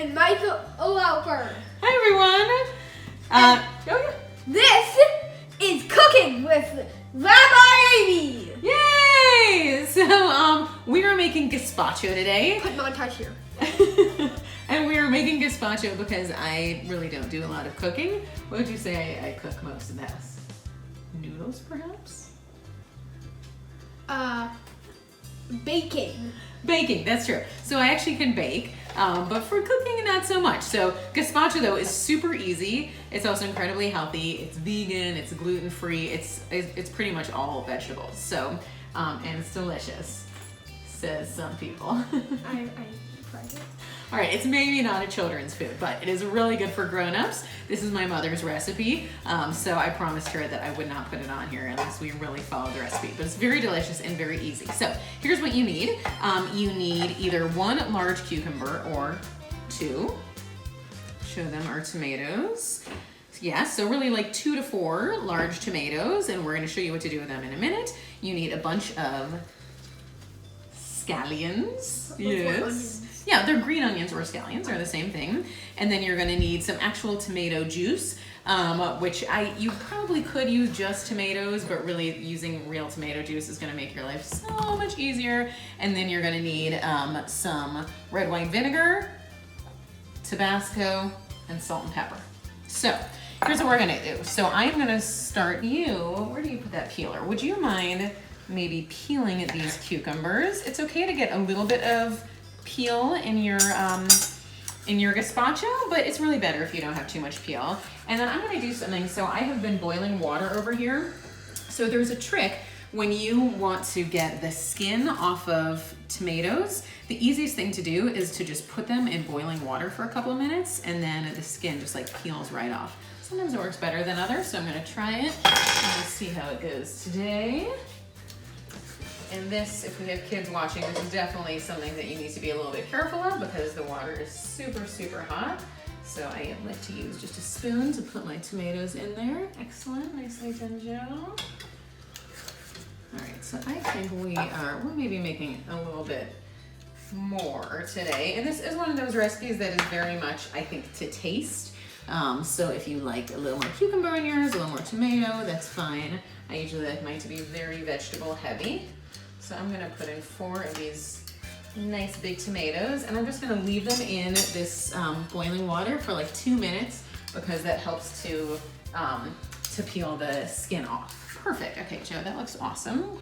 and Michael Lauper. Hi everyone. This is Cooking with Rabbi Amy. Yay! So we are making gazpacho today. Put montage here. And we are making gazpacho because I really don't do a lot of cooking. What would you say I cook most of the house? Noodles, perhaps? Baking. Baking, that's true. So I actually can bake, but for cooking, not so much. So gazpacho, though, is super easy. It's also incredibly healthy. It's vegan. It's gluten-free. It's pretty much all vegetables. So, and it's delicious, says some people. I tried it. All right, it's maybe not a children's food, but it is really good for grown-ups. This is my mother's recipe, so I promised her that I would not put it on here unless we really follow the recipe. But it's very delicious and very easy. So here's what you need. You need either one large cucumber or two. Show them our tomatoes. Yeah, so really like 2 to 4 large tomatoes, and we're gonna show you what to do with them in a minute. You need a bunch of scallions. Yes. Yeah, they're green onions or scallions, are the same thing. And then you're gonna need some actual tomato juice, which you probably could use just tomatoes, but really using real tomato juice is gonna make your life so much easier. And then you're gonna need some red wine vinegar, Tabasco, and salt and pepper. So here's what we're gonna do. So I'm gonna start where do you put that peeler? Would you mind maybe peeling these cucumbers? It's okay to get a little bit of peel in your gazpacho, but it's really better if you don't have too much peel. And then I'm gonna do something. So I have been boiling water over here. So there's a trick when you want to get the skin off of tomatoes. The easiest thing to do is to just put them in boiling water for a couple of minutes, and then the skin just like peels right off. Sometimes it works better than others, so I'm gonna try it and we'll see how it goes today. And this, if we have kids watching, this is definitely something that you need to be a little bit careful of because the water is super, super hot. So I like to use just a spoon to put my tomatoes in there. Excellent, nicely done, Joe. All right, so I think we're maybe making a little bit more today. And this is one of those recipes that is very much, I think, to taste. So if you like a little more cucumber in yours, a little more tomato, that's fine. I usually like mine to be very vegetable heavy. So I'm gonna put in 4 of these nice big tomatoes, and I'm just gonna leave them in this boiling water for like 2 minutes because that helps to peel the skin off. Perfect. Okay, Joe, that looks awesome.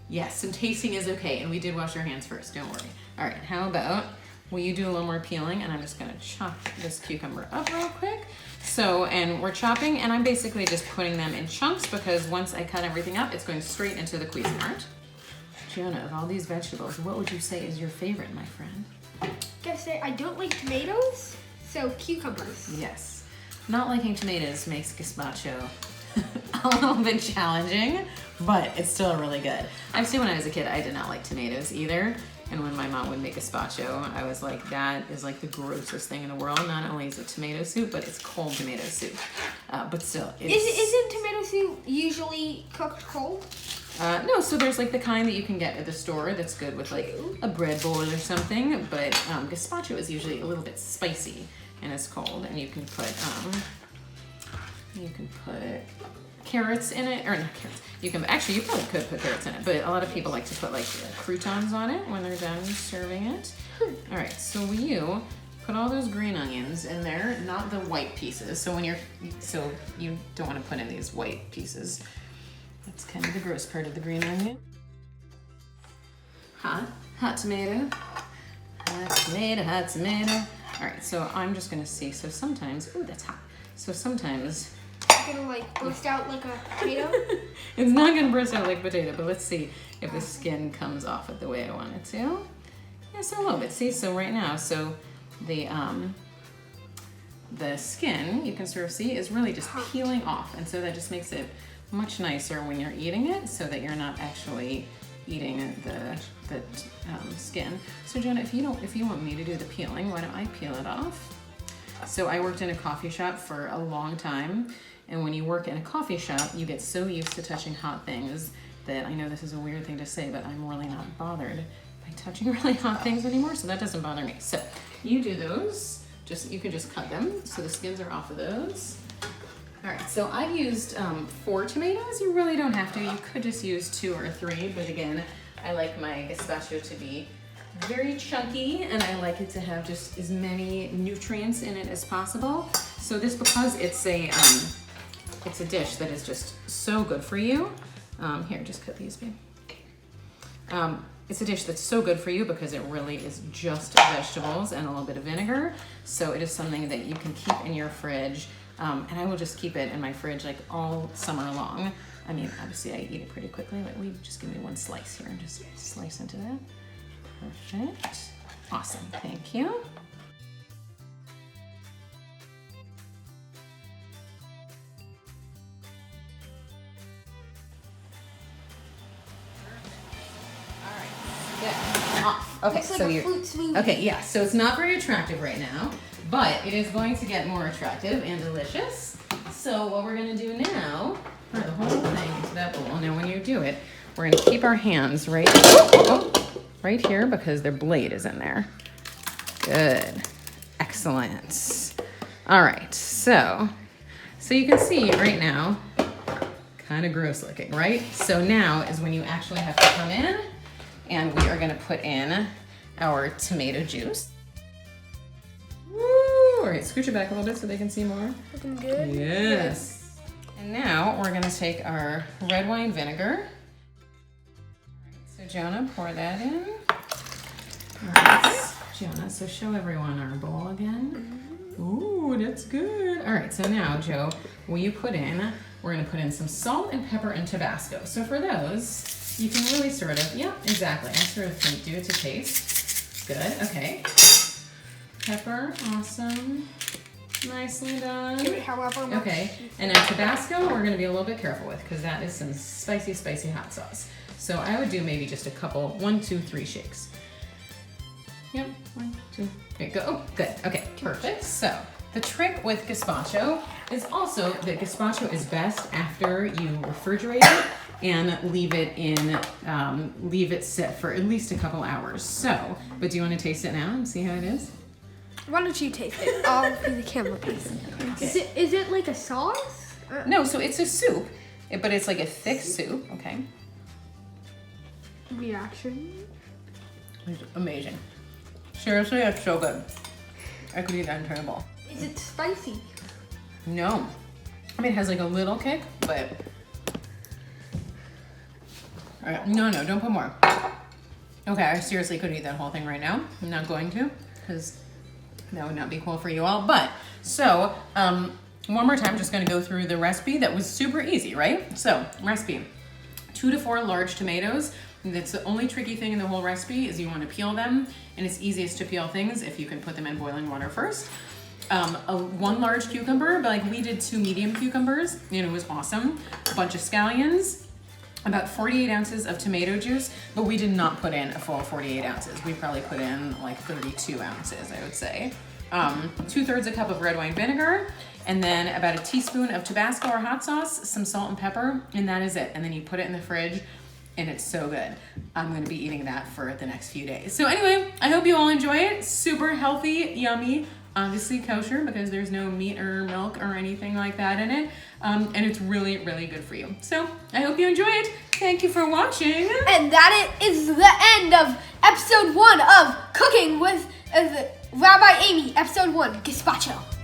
Yes, and tasting is okay, and we did wash our hands first, don't worry. All right, how about will you do a little more peeling, and I'm just gonna chop this cucumber up real quick. So, and we're chopping, and I'm basically just putting them in chunks because once I cut everything up, it's going straight into the Cuisinart. Gianna, of all these vegetables, what would you say is your favorite, my friend? Gotta say, I don't like tomatoes, so cucumbers. Yes. Not liking tomatoes makes gazpacho a little bit challenging, but it's still really good. I'd say when I was a kid, I did not like tomatoes either. And when my mom would make gazpacho, I was like, that is like the grossest thing in the world. Not only is it tomato soup, but it's cold tomato soup. But still, Isn't tomato soup usually cooked cold? No, so there's like the kind that you can get at the store that's good with like a bread bowl or something. But gazpacho is usually a little bit spicy and it's cold. And you can put carrots in it, or not carrots. You probably could put carrots in it, but a lot of people like to put like croutons on it when they're done serving it. All right, so you put all those green onions in there, not the white pieces. So you don't want to put in these white pieces. That's kind of the gross part of the green onion. Hot tomato. Hot tomato. All right, so I'm just gonna see. So sometimes, ooh, that's hot. So sometimes It's gonna like burst out like a potato. it's not gonna burst out like a potato, but let's see if the skin comes off it the way I want it to. Yes, a little bit. See, so right now, so the skin, you can sort of see, is really just peeling off, and so that just makes it much nicer when you're eating it, so that you're not actually eating the skin. So Jonah, if you want me to do the peeling, why don't I peel it off? So I worked in a coffee shop for a long time, and when you work in a coffee shop, you get so used to touching hot things that, I know this is a weird thing to say, but I'm really not bothered by touching really hot things anymore, so that doesn't bother me. So you do those, you can just cut them so the skins are off of those. All right, so I used 4 tomatoes. You really don't have to. You could just use 2 or 3, but again, I like my gazpacho to be very chunky, and I like it to have just as many nutrients in it as possible. So this, because it's a dish that is just so good for you. Here, just cut these, babe. It's a dish that's so good for you because it really is just vegetables and a little bit of vinegar. So it is something that you can keep in your fridge. And I will just keep it in my fridge like all summer long. I mean, obviously I eat it pretty quickly. Like, will you just give me 1 slice here and just slice into that? Perfect. Awesome, thank you. Off. Okay, Looks like so a you're fruit smoothie. okay. Yeah, so it's not very attractive right now, but it is going to get more attractive and delicious. So what we're gonna do now, pour the whole thing into that bowl. Now, when you do it, we're gonna keep our hands right here because their blade is in there. Good, excellent. All right, so you can see right now, kind of gross looking, right? So now is when you actually have to come in. And we are gonna put in our tomato juice. Woo! All right, scooch it back a little bit so they can see more. Looking good? Yes. And now we're gonna take our red wine vinegar. All right, so Jonah, pour that in. All right, Jonah, so show everyone our bowl again. Ooh, that's good. All right, so now, Joe, we're gonna put in some salt and pepper and Tabasco. So for those, you can really sort of, yeah, exactly. I sort of think, do it to taste. Good, okay. Pepper, awesome. Nicely done. Give it however much. Okay, and now Tabasco, we're gonna be a little bit careful with because that is some spicy, spicy hot sauce. So I would do maybe just a couple, 1, 2, 3 shakes. Yep, 1, 2, 3, go. Oh, good, okay, perfect. So the trick with gazpacho is also that gazpacho is best after you refrigerate it and leave it sit for at least a couple hours. So, but do you want to taste it now and see how it is? Why don't you taste it? I'll be the camera piece. Okay. Is it like a sauce? No, so it's a soup, but it's like a thick soup. Okay. Reaction? It's amazing. Seriously, it's so good. I could eat that entire bowl. Is it spicy? No. I mean, it has like a little kick, but... All right. No, don't put more. Okay, I seriously could eat that whole thing right now. I'm not going to, because that would not be cool for you all. But, so, one more time, just gonna go through the recipe that was super easy, right? So, recipe, 2 to 4 large tomatoes. That's the only tricky thing in the whole recipe is you want to peel them, and it's easiest to peel things if you can put them in boiling water first. 1 large cucumber, but like we did 2 medium cucumbers, and it was awesome. A bunch of scallions, about 48 ounces of tomato juice, but we did not put in a full 48 ounces. We probably put in like 32 ounces, I would say. 2/3 a cup of red wine vinegar, and then about a teaspoon of Tabasco or hot sauce, some salt and pepper, and that is it. And then you put it in the fridge, and it's so good. I'm gonna be eating that for the next few days. So anyway, I hope you all enjoy it. Super healthy, yummy, obviously kosher because there's no meat or milk or anything like that in it. And it's really, really good for you. So I hope you enjoy it. Thank you for watching. And that is the end of episode 1 of Cooking with Rabbi Amy, episode 1, Gazpacho.